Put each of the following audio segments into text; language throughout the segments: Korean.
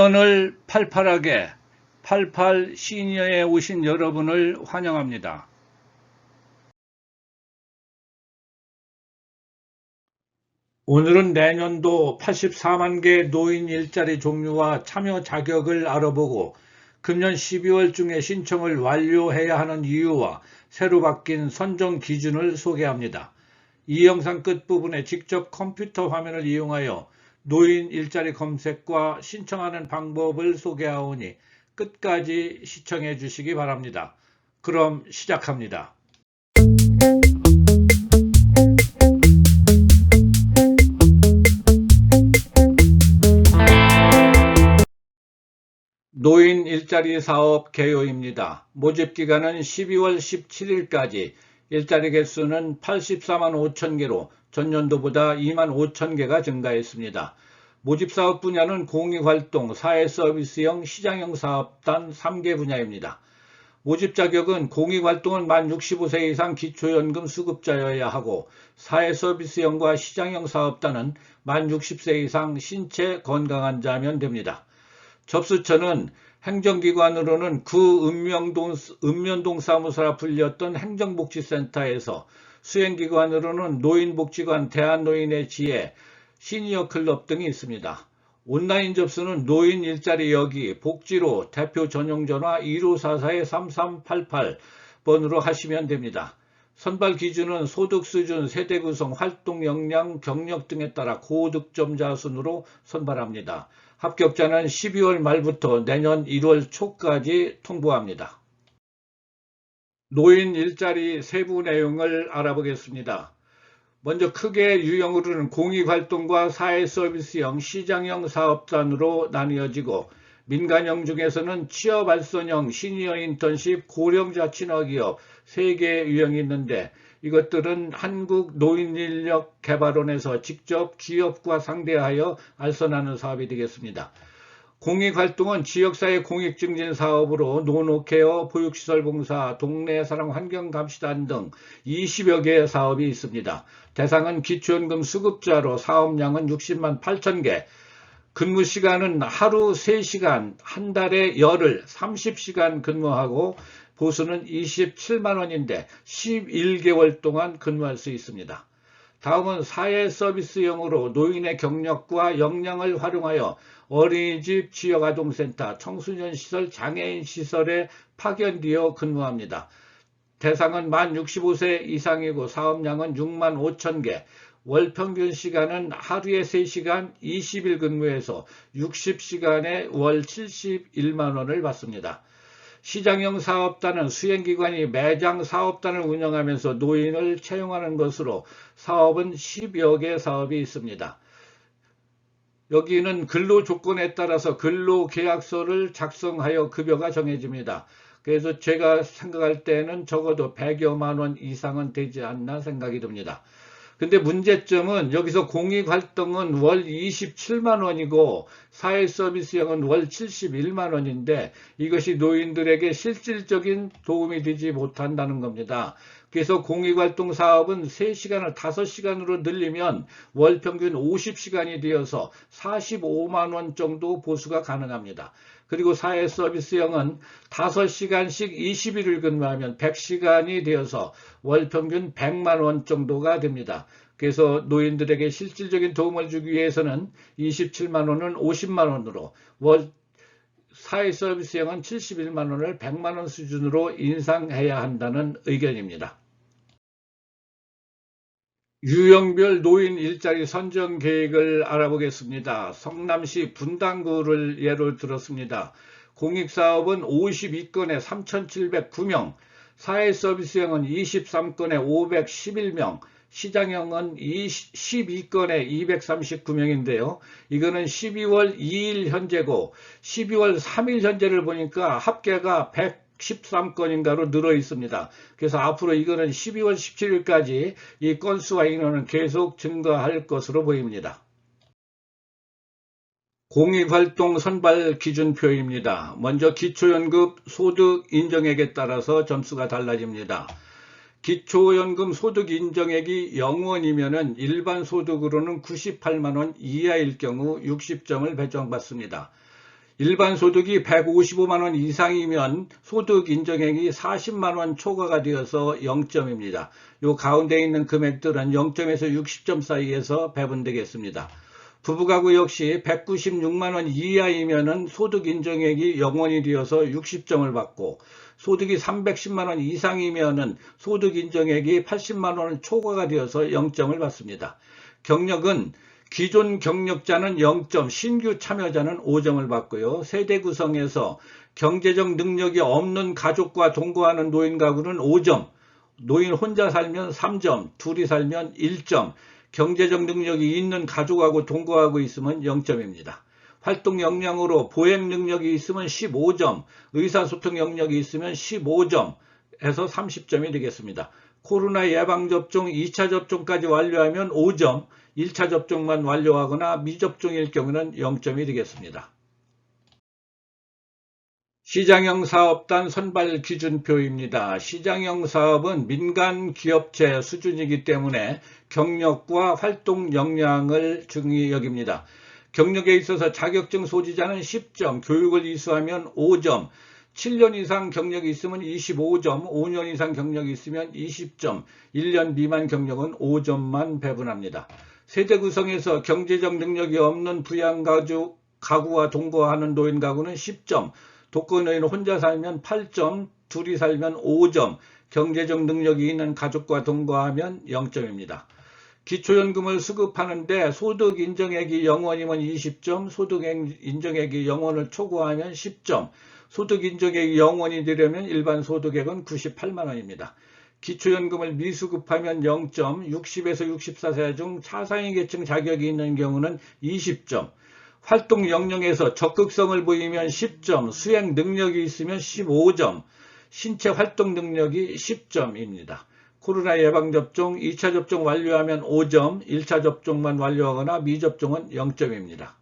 내년을 팔팔하게 88 시니어에 오신 여러분을 환영합니다. 오늘은 내년도 84만 개 노인 일자리 종류와 참여 자격을 알아보고 금년 12월 중에 신청을 완료해야 하는 이유와 새로 바뀐 선정 기준을 소개합니다. 이 영상 끝부분에 직접 컴퓨터 화면을 이용하여 노인 일자리 검색과 신청하는 방법을 소개하오니 끝까지 시청해 주시기 바랍니다. 그럼 시작합니다. 노인 일자리 사업 개요입니다. 모집 기간은 12월 17일까지, 일자리 개수는 84만 5천 개로 전년도보다 2만 5천 개가 증가했습니다. 모집 사업 분야는 공익활동, 사회서비스형, 시장형 사업단 3개 분야입니다. 모집 자격은 공익활동은 만 65세 이상 기초연금 수급자여야 하고, 사회서비스형과 시장형 사업단은 만 60세 이상 신체 건강한 자면 됩니다. 접수처는 행정기관으로는 구 읍면동 사무소라 불렸던 행정복지센터에서, 수행기관으로는 노인복지관, 대한노인의 지혜, 시니어클럽 등이 있습니다. 온라인 접수는 노인 일자리 여기 복지로 대표 전용전화 1544-3388번으로 하시면 됩니다. 선발 기준은 소득 수준, 세대 구성, 활동 역량, 경력 등에 따라 고득점자 순으로 선발합니다. 합격자는 12월 말부터 내년 1월 초까지 통보합니다. 노인 일자리 세부 내용을 알아보겠습니다. 먼저 크게 유형으로는 공익활동과 사회서비스형, 시장형 사업단으로 나뉘어지고, 민간형 중에서는 취업알선형, 시니어 인턴십, 고령자 친화기업 3개의 유형이 있는데, 이것들은 한국노인인력개발원에서 직접 기업과 상대하여 알선하는 사업이 되겠습니다. 공익활동은 지역사회 공익증진 사업으로 노노케어, 보육시설봉사, 동네사랑환경감시단 등 20여 개의 사업이 있습니다. 대상은 기초연금 수급자로 사업량은 60만 8천 개, 근무시간은 하루 3시간, 한 달에 열흘 30시간 근무하고 보수는 27만 원인데 11개월 동안 근무할 수 있습니다. 다음은 사회서비스형으로 노인의 경력과 역량을 활용하여 어린이집, 지역아동센터, 청소년시설, 장애인시설에 파견되어 근무합니다. 대상은 만 65세 이상이고 사업량은 6만 5천 개, 월 평균 시간은 하루에 3시간 20일 근무해서 60시간에 월 71만 원을 받습니다. 시장형 사업단은 수행기관이 매장 사업단을 운영하면서 노인을 채용하는 것으로 사업은 10여 개 사업이 있습니다. 여기는 근로조건에 따라서 근로계약서를 작성하여 급여가 정해집니다. 그래서 제가 생각할 때는 적어도 100여만 원 이상은 되지 않나 생각이 듭니다. 근데 문제점은 여기서 공익활동은 월 27만 원이고 사회서비스형은 월 71만 원인데 이것이 노인들에게 실질적인 도움이 되지 못한다는 겁니다. 그래서 공익활동 사업은 3시간을 5시간으로 늘리면 월 평균 50시간이 되어서 45만 원 정도 보수가 가능합니다. 그리고 사회서비스형은 5시간씩 21일 근무하면 100시간이 되어서 월 평균 100만 원 정도가 됩니다. 그래서 노인들에게 실질적인 도움을 주기 위해서는 27만 원은 50만 원으로, 월 사회서비스형은 71만 원을 100만 원 수준으로 인상해야 한다는 의견입니다. 유형별 노인 일자리 선정 계획을 알아보겠습니다. 성남시 분당구를 예로 들었습니다. 공익사업은 52건에 3,709명, 사회서비스형은 23건에 511명, 시장형은 12건에 239명인데요. 이거는 12월 2일 현재고 12월 3일 현재를 보니까 합계가 113건인가로 늘어 있습니다. 그래서 앞으로 이거는 12월 17일까지 이 건수와 인원은 계속 증가할 것으로 보입니다. 공익활동 선발 기준표입니다. 먼저 기초연금 소득 인정액에 따라서 점수가 달라집니다. 기초연금 소득 인정액이 0원이면 일반 소득으로는 98만 원 이하일 경우 60점을 배정받습니다. 일반 소득이 155만 원 이상이면 소득 인정액이 40만 원 초과가 되어서 0점입니다. 요 가운데 있는 금액들은 0점에서 60점 사이에서 배분되겠습니다. 부부가구 역시 196만 원 이하이면은 소득 인정액이 0원이 되어서 60점을 받고, 소득이 310만 원 이상이면은 소득 인정액이 80만 원을 초과가 되어서 0점을 받습니다. 경력은 기존 경력자는 0점, 신규 참여자는 5점을 받고요. 세대 구성에서 경제적 능력이 없는 가족과 동거하는 노인 가구는 5점, 노인 혼자 살면 3점, 둘이 살면 1점, 경제적 능력이 있는 가족하고 동거하고 있으면 0점입니다. 활동 역량으로 보행 능력이 있으면 15점, 의사소통 역량이 있으면 15점 해서 30점이 되겠습니다. 코로나 예방접종 2차 접종까지 완료하면 5점, 1차 접종만 완료하거나 미접종일 경우는 0점이 되겠습니다. 시장형 사업단 선발 기준표입니다. 시장형 사업은 민간 기업체 수준이기 때문에 경력과 활동 역량을 중히 여깁니다. 경력에 있어서 자격증 소지자는 10점, 교육을 이수하면 5점, 7년 이상 경력이 있으면 25점, 5년 이상 경력이 있으면 20점, 1년 미만 경력은 5점만 배분합니다. 세대 구성에서 경제적 능력이 없는 부양가구와 동거하는 노인 가구는 10점, 독거노인 혼자 살면 8점, 둘이 살면 5점, 경제적 능력이 있는 가족과 동거하면 0점입니다. 기초연금을 수급하는데 소득 인정액이 0원이면 20점, 소득 인정액이 0원을 초과하면 10점, 소득 인정액이 0원이 되려면 일반 소득액은 98만 원입니다. 기초연금을 미수급하면 0점, 60에서 64세 중 차상위 계층 자격이 있는 경우는 20점, 활동 역량에서 적극성을 보이면 10점, 수행 능력이 있으면 15점, 신체 활동 능력이 10점입니다. 코로나 예방접종 2차 접종 완료하면 5점, 1차 접종만 완료하거나 미접종은 0점입니다.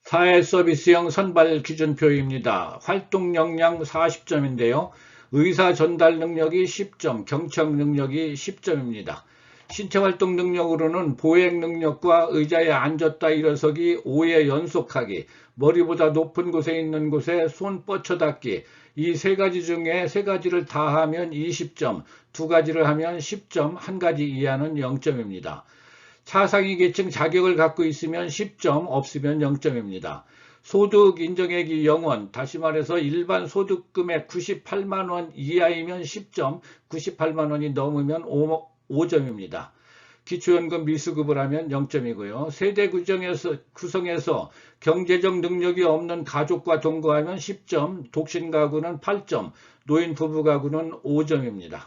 사회서비스형 선발 기준표입니다. 활동 역량 40점인데요. 의사 전달 능력이 10점, 경청 능력이 10점입니다. 신체활동 능력으로는 보행 능력과 의자에 앉았다 일어서기, 5회 연속하기, 머리보다 높은 곳에 있는 곳에 손 뻗쳐닿기, 이 세 가지 중에 세 가지를 다 하면 20점, 두 가지를 하면 10점, 한 가지 이하는 0점입니다. 차상위 계층 자격을 갖고 있으면 10점, 없으면 0점입니다. 소득 인정액이 0원, 다시 말해서 일반 소득금액 98만 원 이하이면 10점, 98만 원이 넘으면 5점입니다. 기초연금 미수급을 하면 0점이고요. 세대 구성에서 경제적 능력이 없는 가족과 동거하면 10점, 독신 가구는 8점, 노인 부부 가구는 5점입니다.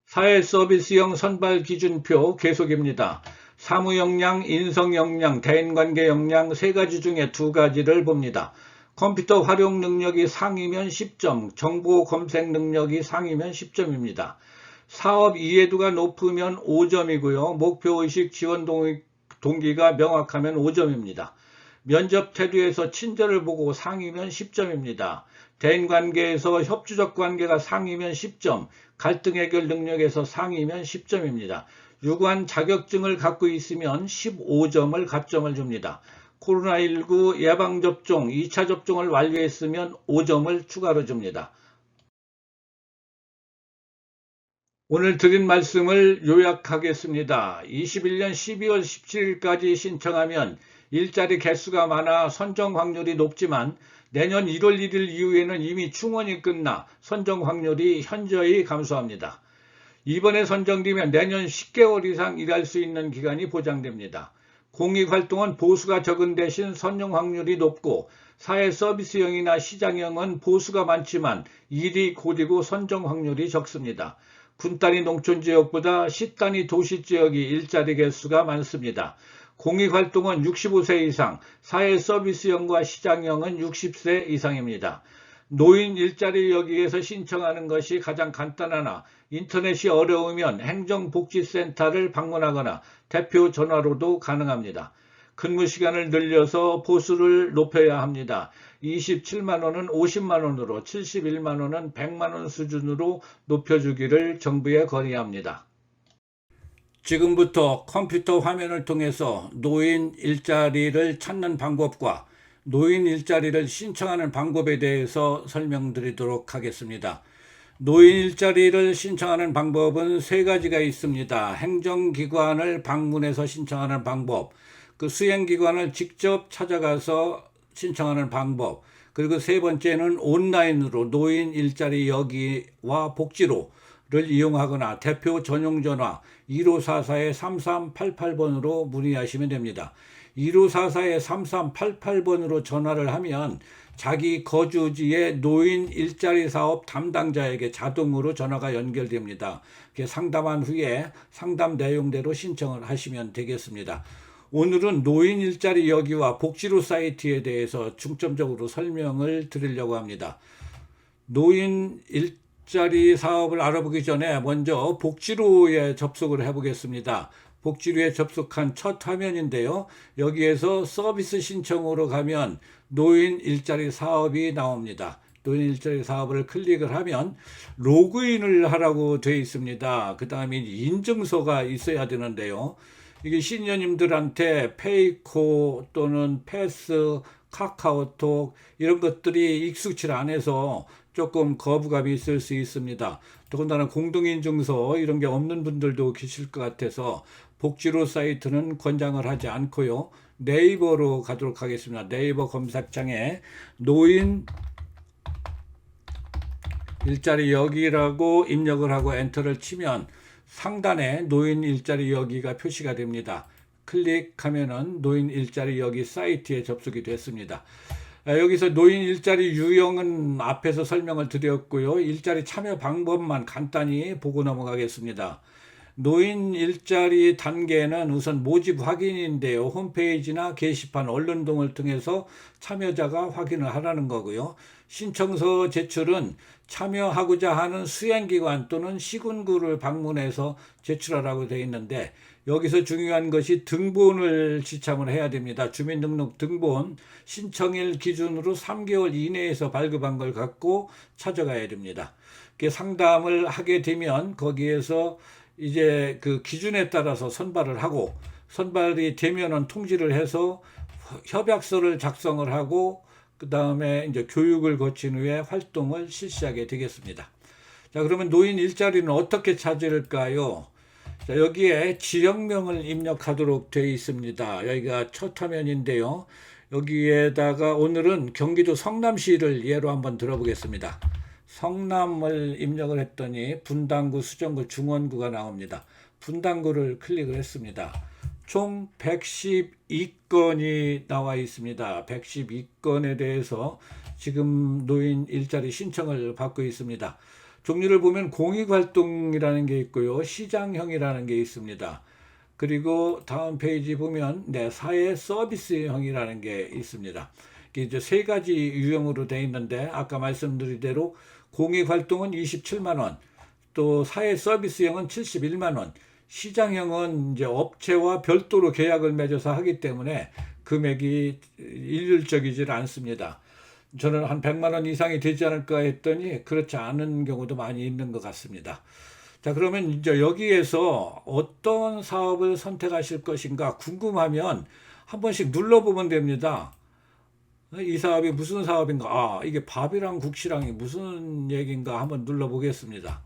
사회서비스형 선발 기준표 계속입니다. 사무 역량, 인성 역량, 대인관계 역량 세 가지 중에 두 가지를 봅니다. 컴퓨터 활용 능력이 상이면 10점, 정보 검색 능력이 상이면 10점입니다. 사업 이해도가 높으면 5점이고요. 목표의식 지원 동기가 명확하면 5점입니다. 면접 태도에서 친절을 보고 상이면 10점입니다. 대인관계에서 협조적 관계가 상이면 10점, 갈등 해결 능력에서 상이면 10점입니다. 유관 자격증을 갖고 있으면 15점을 가점을 줍니다. 코로나19 예방접종 2차 접종을 완료했으면 5점을 추가로 줍니다. 오늘 드린 말씀을 요약하겠습니다. 21년 12월 17일까지 신청하면 일자리 개수가 많아 선정 확률이 높지만 내년 1월 1일 이후에는 이미 충원이 끝나 선정 확률이 현저히 감소합니다. 이번에 선정되면 내년 10개월 이상 일할 수 있는 기간이 보장됩니다. 공익활동은 보수가 적은 대신 선정 확률이 높고 사회서비스형이나 시장형은 보수가 많지만 일이 고되고 선정 확률이 적습니다. 군단위 농촌지역보다 시단위 도시지역이 일자리 개수가 많습니다. 공익활동은 65세 이상, 사회서비스형과 시장형은 60세 이상입니다. 노인 일자리 여기에서 신청하는 것이 가장 간단하나 인터넷이 어려우면 행정복지센터를 방문하거나 대표 전화로도 가능합니다. 근무 시간을 늘려서 보수를 높여야 합니다. 27만 원은 50만 원으로, 71만 원은 100만 원 수준으로 높여주기를 정부에 건의합니다. 지금부터 컴퓨터 화면을 통해서 노인 일자리를 찾는 방법과 노인 일자리를 신청하는 방법에 대해서 설명드리도록 하겠습니다. 노인 일자리를 신청하는 방법은 세 가지가 있습니다. 행정기관을 방문해서 신청하는 방법, 그 수행기관을 직접 찾아가서 신청하는 방법, 그리고 세 번째는 온라인으로 노인 일자리 여기와 복지로를 이용하거나 대표 전용 전화 1544-3388번으로 문의하시면 됩니다. 1544-3388번으로 전화를 하면 자기 거주지의 노인 일자리 사업 담당자에게 자동으로 전화가 연결됩니다. 상담한 후에 상담 내용대로 신청을 하시면 되겠습니다. 오늘은 노인 일자리 여기와 복지로 사이트에 대해서 중점적으로 설명을 드리려고 합니다. 노인 일자리 사업을 알아보기 전에 먼저 복지로에 접속을 해보겠습니다. 복지로에 접속한 첫 화면인데요. 여기에서 서비스 신청으로 가면 노인 일자리 사업이 나옵니다. 노인 일자리 사업을 클릭을 하면 로그인을 하라고 되어 있습니다. 그 다음에 인증서가 있어야 되는데요. 이게 시니어님들한테 페이코 또는 패스, 카카오톡 이런 것들이 익숙치 않아서 조금 거부감이 있을 수 있습니다. 더군다나 공동인증서 이런 게 없는 분들도 계실 것 같아서 복지로 사이트는 권장을 하지 않고요. 네이버로 가도록 하겠습니다. 네이버 검색창에 노인 일자리 여기라고 입력을 하고 엔터를 치면 상단에 노인 일자리 여기가 표시가 됩니다. 클릭하면은 노인 일자리 여기 사이트에 접속이 됐습니다. 여기서 노인 일자리 유형은 앞에서 설명을 드렸고요. 일자리 참여 방법만 간단히 보고 넘어가겠습니다. 노인 일자리 단계는 우선 모집 확인인데요. 홈페이지나 게시판, 언론 등을 통해서 참여자가 확인을 하라는 거고요. 신청서 제출은 참여하고자 하는 수행기관 또는 시군구를 방문해서 제출하라고 되어 있는데 여기서 중요한 것이 등본을 지참을 해야 됩니다. 주민등록 등본 신청일 기준으로 3개월 이내에서 발급한 걸 갖고 찾아가야 됩니다. 상담을 하게 되면 거기에서 이제 그 기준에 따라서 선발을 하고 선발이 되면은 통지를 해서 협약서를 작성을 하고 그 다음에 이제 교육을 거친 후에 활동을 실시하게 되겠습니다. 자, 그러면 노인 일자리는 어떻게 찾을까요? 자, 여기에 지역명을 입력하도록 되어 있습니다. 여기가 첫 화면인데요. 여기에다가 오늘은 경기도 성남시를 예로 한번 들어보겠습니다. 성남을 입력을 했더니 분당구, 수정구, 중원구가 나옵니다. 분당구를 클릭을 했습니다. 총 112건이 나와 있습니다. 112건에 대해서 지금 노인 일자리 신청을 받고 있습니다. 종류를 보면 공익활동이라는 게 있고요. 시장형이라는 게 있습니다. 그리고 다음 페이지 보면 사회 서비스형이라는 게 있습니다. 이제 세 가지 유형으로 되어 있는데 아까 말씀드린 대로 공익활동은 27만 원, 또 사회 서비스형은 71만 원, 시장형은 이제 업체와 별도로 계약을 맺어서 하기 때문에 금액이 일률적이질 않습니다. 저는 한 100만 원 이상이 되지 않을까 했더니 그렇지 않은 경우도 많이 있는 것 같습니다. 자, 그러면 이제 여기에서 어떤 사업을 선택하실 것인가 궁금하면 한 번씩 눌러보면 됩니다. 이 사업이 무슨 사업인가? 아, 이게 밥이랑 국시랑이 무슨 얘기인가 한번 눌러보겠습니다.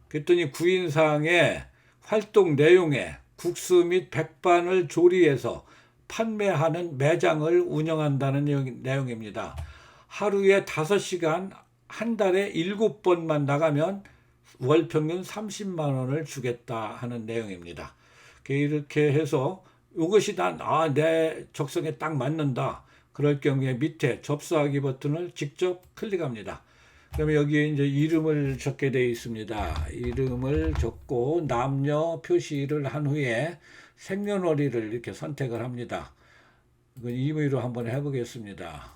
그랬더니 구인사항에 활동 내용에 국수 및 백반을 조리해서 판매하는 매장을 운영한다는 내용입니다. 하루에 5시간, 한 달에 7번만 나가면 월 평균 30만 원을 주겠다 하는 내용입니다. 이렇게 해서 이것이 내 적성에 딱 맞는다. 그럴 경우에 밑에 접수하기 버튼을 직접 클릭합니다. 그러면 여기에 이제 이름을 적게 되어 있습니다. 이름을 적고 남녀 표시를 한 후에 생년월일을 이렇게 선택을 합니다. 이건 임의로 한번 해보겠습니다.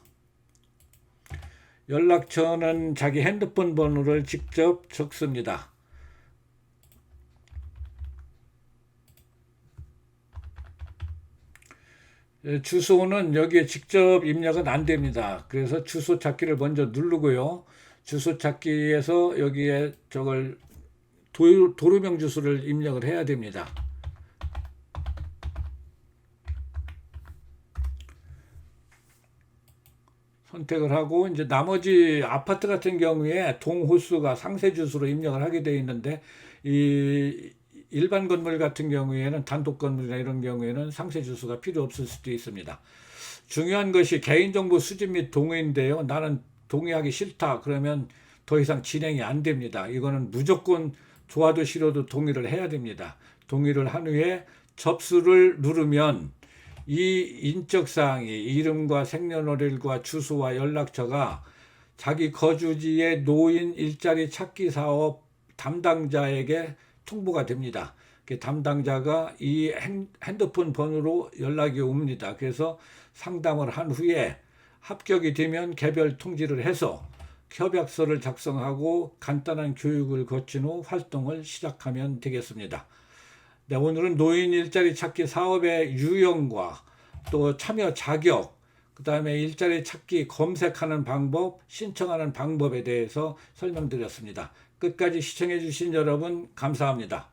연락처는 자기 핸드폰 번호를 직접 적습니다. 주소는 여기에 직접 입력은 안 됩니다. 그래서 주소 찾기를 먼저 누르고요. 주소 찾기에서 여기에 저걸 도루명 주소를 입력을 해야 됩니다. 선택을 하고 이제 나머지 아파트 같은 경우에 동호수가 상세 주소로 입력을 하게 되어 있는데 이 일반 건물 같은 경우에는 단독 건물이나 이런 경우에는 상세 주소가 필요 없을 수도 있습니다. 중요한 것이 개인정보 수집 및 동의인데요. 나는 동의하기 싫다 그러면 더 이상 진행이 안 됩니다. 이거는 무조건 좋아도 싫어도 동의를 해야 됩니다. 동의를 한 후에 접수를 누르면 이 인적사항이 이름과 생년월일과 주소와 연락처가 자기 거주지의 노인 일자리 찾기 사업 담당자에게 통보가 됩니다. 그 담당자가 이 핸드폰 번호로 연락이 옵니다. 그래서 상담을 한 후에 합격이 되면 개별 통지를 해서 협약서를 작성하고 간단한 교육을 거친 후 활동을 시작하면 되겠습니다. 네, 오늘은 노인 일자리 찾기 사업의 유형과 또 참여 자격, 그 다음에 일자리 찾기 검색하는 방법, 신청하는 방법에 대해서 설명드렸습니다. 끝까지 시청해 주신 여러분 감사합니다.